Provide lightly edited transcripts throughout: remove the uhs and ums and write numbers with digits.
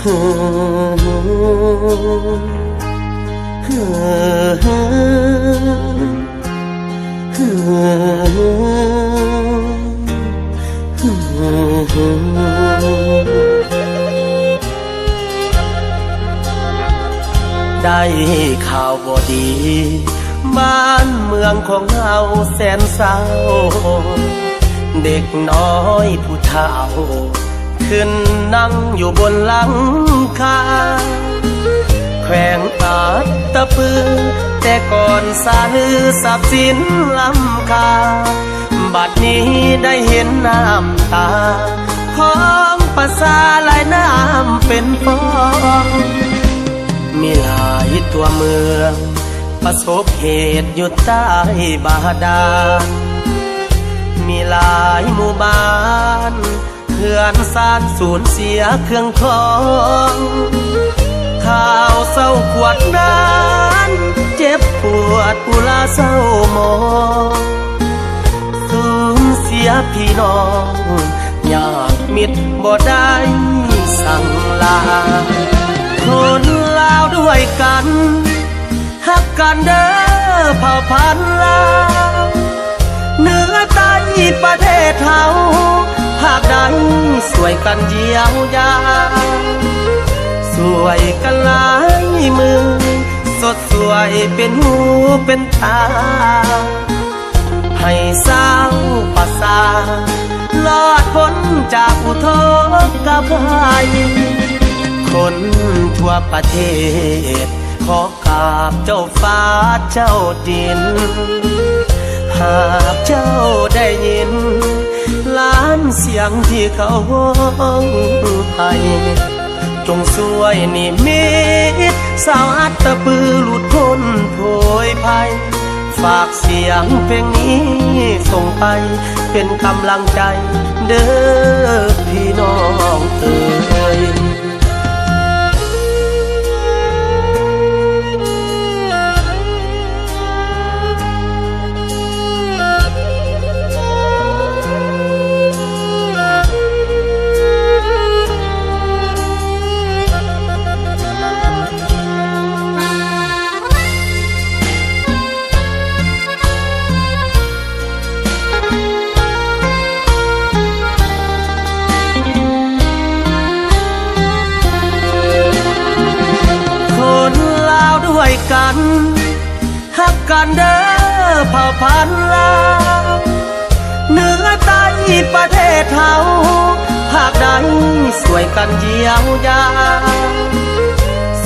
ได้ข่าวบ่ดีบ้านเมืองของเราแสนเศร้าเด็กน้อยผู้เฒ่าขึ้นนั่งอยู่บนหลังคาแขวงอาจตะปือแต่ก่อนสาลือทรัพย์สินล้ำค่าบัดนี้ได้เห็นน้ำตาของประสาหลายน้ำเป็นฟองมีหลายตัวเมืองประสบเหตุอยู่ใต้บาดาลมีหลายหมู่บ้านเพื่อนสานสูญเสียเครื่องครองข่าวเศร้าขวดน้ำเจ็บปวดอุลาเศร้ามองสูญเสียพี่น้องญาติมิตรบ่ได้สั่งลาคนลาวด้วยกันฮักกันเด้อเผ่าพันธุ์ลาวเหนือใต้ประเทศเฮาหากใดสวยกันเยียวยาสวยกันหลายมือสดสวยเป็นหูเป็นตาให้สาวประสาลอดพ้นจากอุทกภัยคนทั่วประเทศขอกราบเจ้าฟ้าเจ้าดินหากเจ้าได้ยินล้านเสียงที่เขาร้องไห้จงช่วยนิมิตสาวอัตตปือหลุดพ้นโผยภัยฝากเสียงเพลงนี้ส่งไปเป็นกำลังใจเด้อพี่น้องเอ๋ยด้วยกันฮักกันเด้อเผ่าพันธุ์ลาวเหนือใต้ประเทศเฮาหากใดสวยกันเยียวยา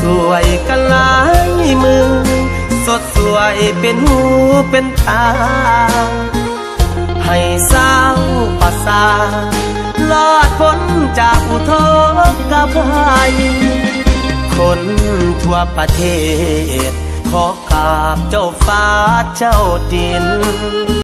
สวยกันหลายมือสดสวยเป็นหูเป็นตาให้สาวประสาลอดพ้นจากอุทกภัยคนทั่วประเทศขอกราบเจ้าฟ้าเจ้าดิน